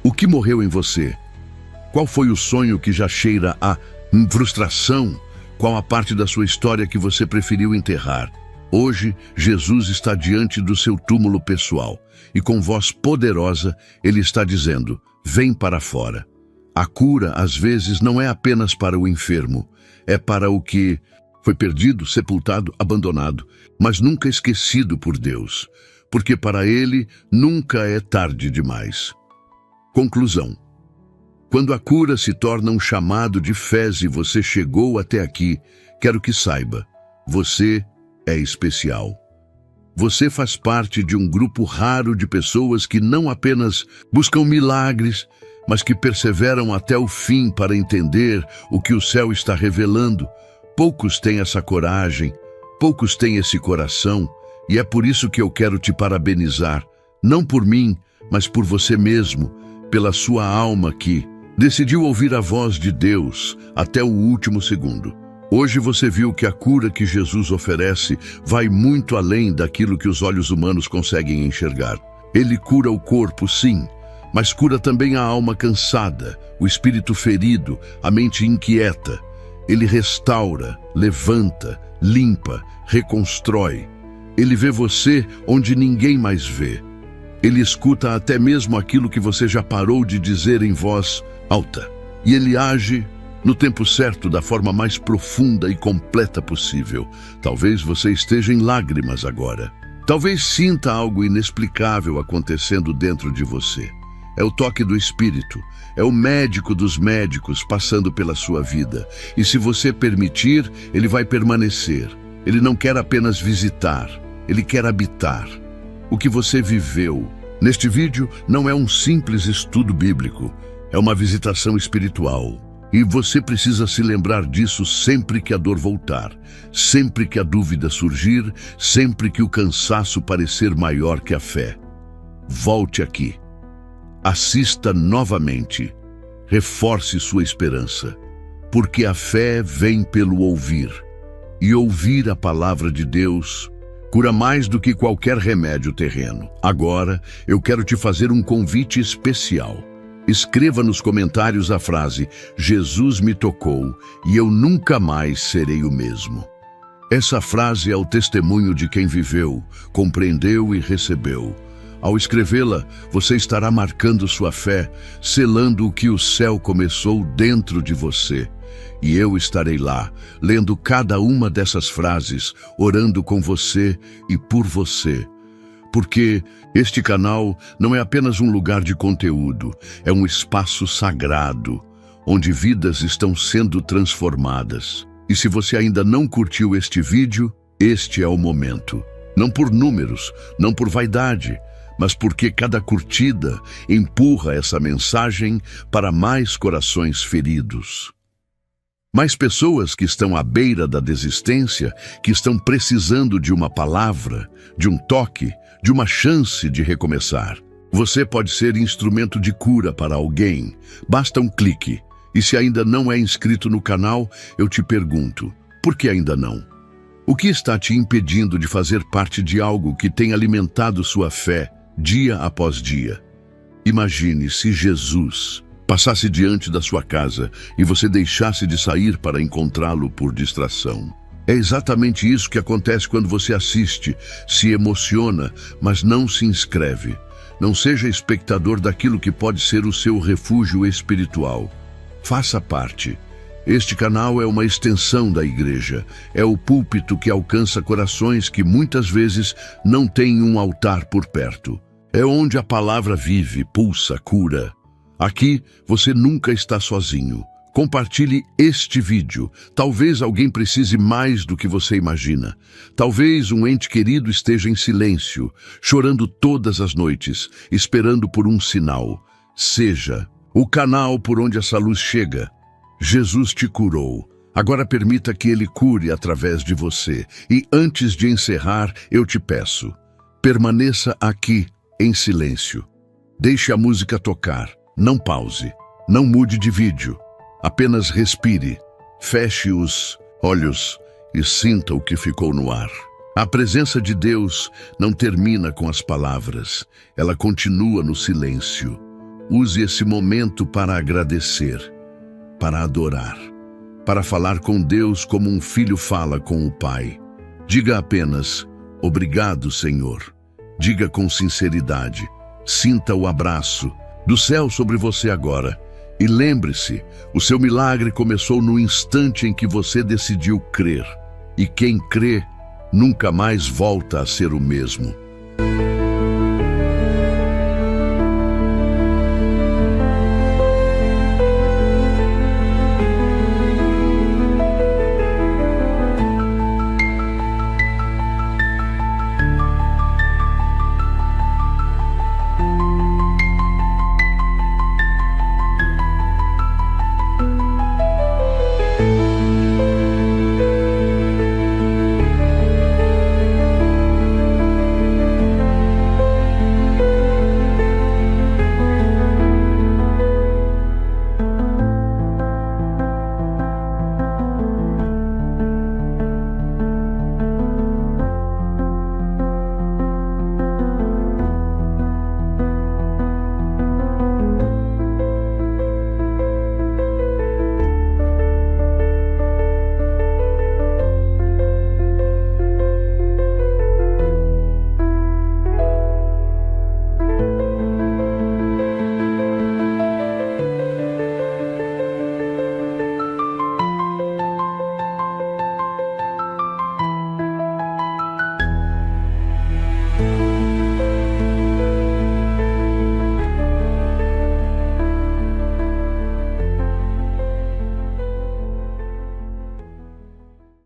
[SPEAKER 1] O que morreu em você? Qual foi o sonho que já cheira a frustração? Qual a parte da sua história que você preferiu enterrar? Hoje, Jesus está diante do seu túmulo pessoal, e com voz poderosa, ele está dizendo, vem para fora. A cura, às vezes, não é apenas para o enfermo, é para o que foi perdido, sepultado, abandonado, mas nunca esquecido por Deus, porque para ele nunca é tarde demais. Conclusão. Quando a cura se torna um chamado de fé e você chegou até aqui, quero que saiba, você é especial. Você faz parte de um grupo raro de pessoas que não apenas buscam milagres, mas que perseveram até o fim para entender o que o céu está revelando. Poucos têm essa coragem, poucos têm esse coração, e é por isso que eu quero te parabenizar, não por mim, mas por você mesmo, pela sua alma que decidiu ouvir a voz de Deus até o último segundo. Hoje você viu que a cura que Jesus oferece vai muito além daquilo que os olhos humanos conseguem enxergar. Ele cura o corpo, sim, mas cura também a alma cansada, o espírito ferido, a mente inquieta. Ele restaura, levanta, limpa, reconstrói. Ele vê você onde ninguém mais vê. Ele escuta até mesmo aquilo que você já parou de dizer em voz alta. E ele age no tempo certo, da forma mais profunda e completa possível. Talvez você esteja em lágrimas agora. Talvez sinta algo inexplicável acontecendo dentro de você. É o toque do Espírito, é o médico dos médicos passando pela sua vida. E se você permitir, ele vai permanecer. Ele não quer apenas visitar, ele quer habitar. O que você viveu neste vídeo não é um simples estudo bíblico, é uma visitação espiritual. E você precisa se lembrar disso sempre que a dor voltar, sempre que a dúvida surgir, sempre que o cansaço parecer maior que a fé. Volte aqui. Assista novamente. Reforce sua esperança, porque a fé vem pelo ouvir. E ouvir a palavra de Deus cura mais do que qualquer remédio terreno. Agora, eu quero te fazer um convite especial. Escreva nos comentários a frase "Jesus me tocou e eu nunca mais serei o mesmo". Essa frase é o testemunho de quem viveu, compreendeu e recebeu. Ao escrevê-la, você estará marcando sua fé, selando o que o céu começou dentro de você. E eu estarei lá, lendo cada uma dessas frases, orando com você e por você. Porque este canal não é apenas um lugar de conteúdo, é um espaço sagrado, onde vidas estão sendo transformadas. E se você ainda não curtiu este vídeo, este é o momento. Não por números, não por vaidade, mas porque cada curtida empurra essa mensagem para mais corações feridos. Mais pessoas que estão à beira da desistência, que estão precisando de uma palavra, de um toque, de uma chance de recomeçar. Você pode ser instrumento de cura para alguém. Basta um clique. E se ainda não é inscrito no canal, eu te pergunto, por que ainda não? O que está te impedindo de fazer parte de algo que tem alimentado sua fé dia após dia? Imagine se Jesus passasse diante da sua casa e você deixasse de sair para encontrá-lo por distração. É exatamente isso que acontece quando você assiste, se emociona, mas não se inscreve. Não seja espectador daquilo que pode ser o seu refúgio espiritual. Faça parte. Este canal é uma extensão da igreja. É o púlpito que alcança corações que muitas vezes não têm um altar por perto. É onde a palavra vive, pulsa, cura. Aqui você nunca está sozinho. Compartilhe este vídeo. Talvez alguém precise mais do que você imagina. Talvez um ente querido esteja em silêncio, chorando todas as noites, esperando por um sinal. Seja o canal por onde essa luz chega. Jesus te curou. Agora permita que Ele cure através de você. E antes de encerrar, eu te peço, permaneça aqui em silêncio. Deixe a música tocar. Não pause. Não mude de vídeo. Apenas respire. Feche os olhos e sinta o que ficou no ar. A presença de Deus não termina com as palavras. Ela continua no silêncio. Use esse momento para agradecer, para adorar, para falar com Deus como um filho fala com o Pai. Diga apenas, obrigado, Senhor. Diga com sinceridade. Sinta o abraço do céu sobre você agora. E lembre-se, o seu milagre começou no instante em que você decidiu crer. E quem crê, nunca mais volta a ser o mesmo.